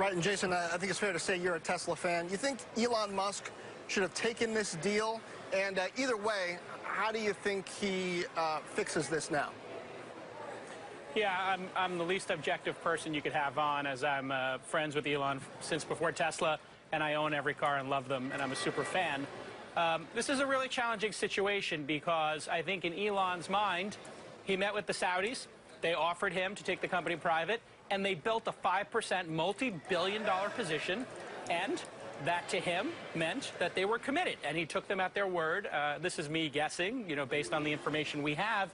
Right, and Jason, I think it's fair to say you're a Tesla fan. You think Elon Musk should have taken this deal? And either way, how do you think he fixes this now? Yeah, I'm the least objective person you could have on, as I'm friends with Elon since before Tesla, and I own every car and love them, and I'm a super fan. This is a really challenging situation because I think in Elon's mind, he met with the Saudis. They offered him to take the company private, and they built a 5% multi-billion-dollar position, and that to him meant that they were committed, and he took them at their word. This is me guessing, based on the information we have,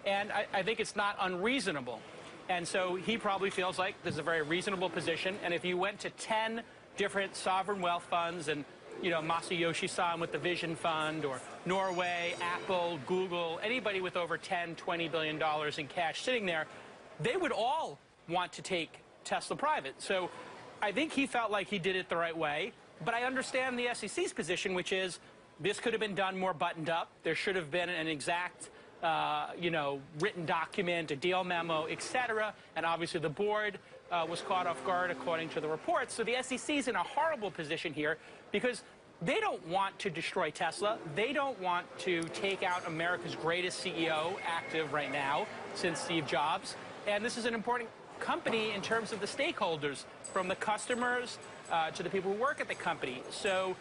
and I think it's not unreasonable. And so he probably feels like this is a very reasonable position, and if you went to 10 different sovereign wealth funds and Masayoshi-san with the Vision Fund, or Norway, Apple, Google, anybody with over $10, $20 billion in cash sitting there, they would all want to take Tesla private. So I think he felt like he did it the right way, but I understand the SEC's position, which is this could have been done more buttoned up. There should have been an exact written document, a deal memo, etc. And obviously the board was caught off guard according to the reports. So the SEC is in a horrible position here because they don't want to destroy Tesla. They don't want to take out America's greatest CEO active right now since Steve Jobs. And this is an important company in terms of the stakeholders, from the customers to the people who work at the company. So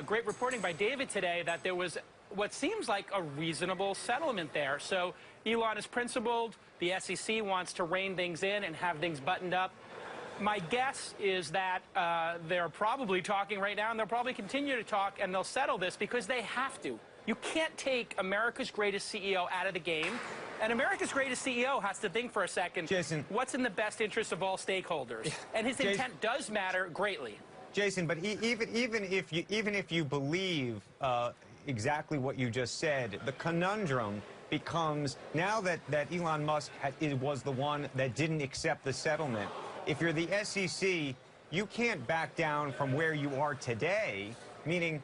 great reporting by David today that there was what seems like a reasonable settlement there. So Elon is principled. The SEC wants to rein things in and have things buttoned up. My guess is that they're probably talking right now, and they'll probably continue to talk, and they'll settle this because they have to. You can't take America's greatest CEO out of the game. And America's greatest CEO has to think for a second, Jason, what's in the best interest of all stakeholders? And his intent does matter greatly. Jason, but even if you believe exactly what you just said, the conundrum becomes now that Elon Musk was the one that didn't accept the settlement. If you're the SEC, you can't back down from where you are today, meaning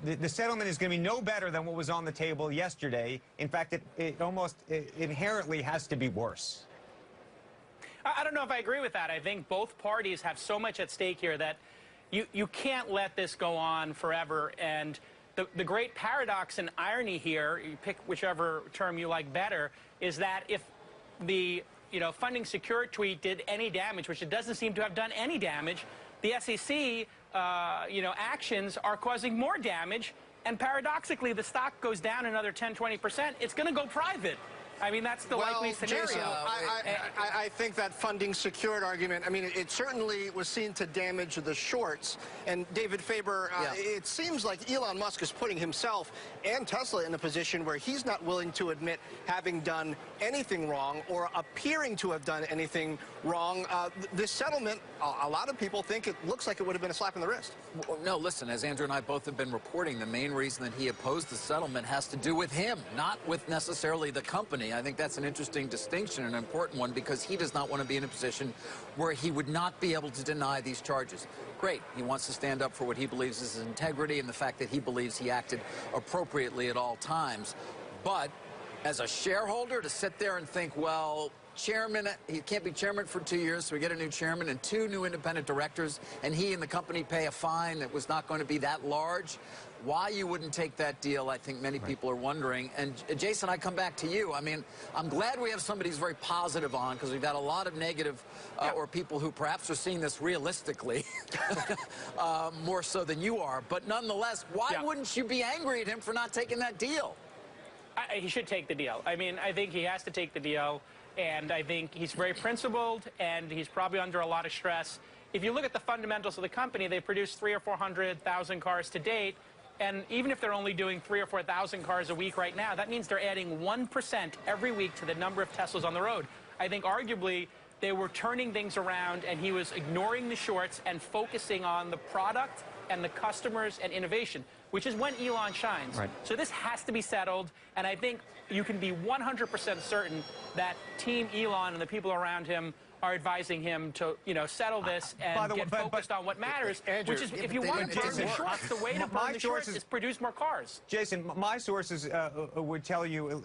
the settlement is going to be no better than what was on the table yesterday. In fact, it almost inherently has to be worse. I don't know if I agree with that. I think both parties have so much at stake here that you can't let this go on forever. And the great paradox and irony here, you pick whichever term you like better, is that if the funding secure tweet did any damage, which it doesn't seem to have done any damage, the SEC actions are causing more damage, and paradoxically the stock goes down another 10–20%. It's going to go private. I mean, that's the likely scenario. Jason, I think that funding secured argument, I mean, it certainly was seen to damage the shorts. And David Faber, it seems like Elon Musk is putting himself and Tesla in a position where he's not willing to admit having done anything wrong or appearing to have done anything wrong. This settlement, a lot of people think it looks like it would have been a slap in the wrist. Well, no, listen, as Andrew and I both have been reporting, the main reason that he opposed the settlement has to do with him, not with necessarily the company. I think that's an interesting distinction, an important one, because he does not want to be in a position where he would not be able to deny these charges. Great. He wants to stand up for what he believes is his integrity and the fact that he believes he acted appropriately at all times. But as a shareholder, to sit there and think, well, chairman, he can't be chairman for 2 years, so we get a new chairman and 2 new independent directors, and he and the company pay a fine that was not going to be that large. Why you wouldn't take that deal, I think many people are wondering. And Jason, I come back to you. I mean, I'm glad we have somebody who's very positive on, because we've got a lot of negative or people who perhaps are seeing this realistically more so than you are. But nonetheless, why wouldn't you be angry at him for not taking that deal? He should take the deal. I mean, I think he has to take the deal. And I think he's very principled, and he's probably under a lot of stress. If you look at the fundamentals of the company, they produce 300,000 or 400,000 cars to date. And even if they're only doing 3,000 or 4,000 cars a week right now, that means they're adding 1% every week to the number of Teslas on the road. I think arguably they were turning things around, and he was ignoring the shorts and focusing on the product and the customers and innovation, which is when Elon shines. Right. So this has to be settled, and I think you can be 100% certain that Team Elon and the people around him are advising him to, settle this and get focused on what matters, Andrew, which is, if you want to burn the shorts, the way to burn the shorts is produce more cars. Jason, my sources would tell you,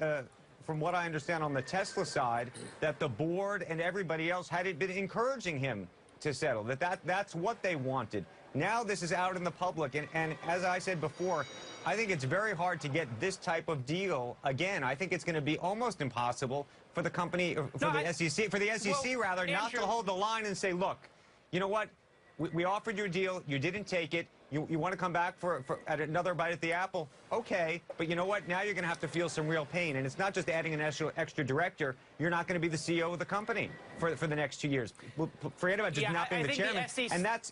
from what I understand on the Tesla side, that the board and everybody else had been encouraging him to settle, that's what they wanted. Now this is out in the public, and as I said before, I think it's very hard to get this type of deal again. I think it's going to be almost impossible for the company, SEC, rather, not to hold the line and say, look, you know what, we offered you a deal, you didn't take it, you want to come back at another bite at the apple? Okay, but you know what? Now you're going to have to feel some real pain, and it's not just adding an extra director. You're not going to be the CEO of the company for the next 2 years. Forget about just not being the chairman,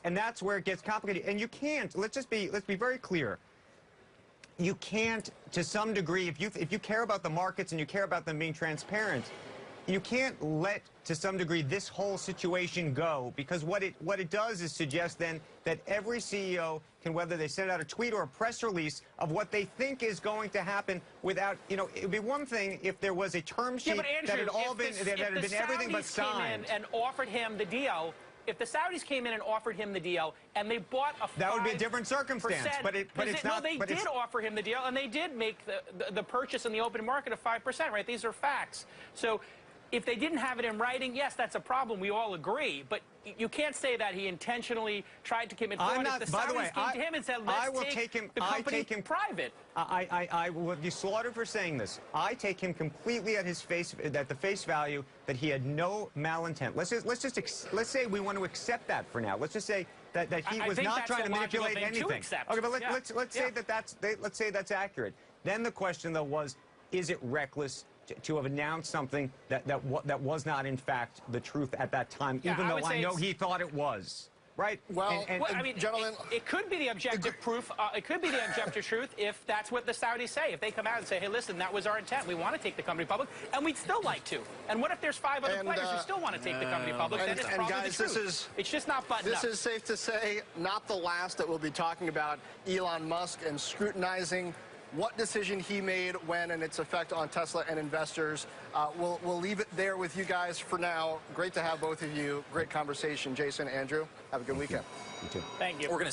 and that's where it gets complicated. And you can't. Let's be very clear. You can't, to some degree, if you care about the markets and you care about them being transparent, you can't let, to some degree, this whole situation go, because what it does is suggest then that every CEO can, whether they send out a tweet or a press release of what they think is going to happen without, it would be one thing if there was a term sheet that had all been, that had been everything but signed. And offered him the deal. If the Saudis came in and offered him the deal, and they bought a 5%, that would be a different circumstance. But it's not. No, they did offer him the deal, and they did make the purchase in the open market of 5%. Right? These are facts. So, if they didn't have it in writing, yes, that's a problem. We all agree. But you can't say that he intentionally tried to commit fraud. If the Saudis came to him and said, let's take the company private. I will be slaughtered for saying this. I take him completely at the face value that he had no malintent. Let's say we want to accept that for now. Let's just say that he was not trying to manipulate anything. Okay, but let's say that's accurate. Then the question, though, was, is it reckless to have announced something that was not, in fact, the truth at that time, even though I know he thought it was, right? Well, I mean, gentlemen, it could be the objective proof. It could be the objective truth if that's what the Saudis say. If they come out and say, hey, listen, that was our intent. We want to take the company public, and we'd still like to. And what if there's 5 other players who still want to take the company public? Then it's probably guys, the truth. It's just not buttoned up. This is safe to say not the last that we'll be talking about Elon Musk and scrutinizing what decision he made when and its effect on Tesla and investors. We'll leave it there with you guys for now. Great to have both of you. Great conversation. Jason, Andrew, have a good weekend. You too. Thank you. We're going to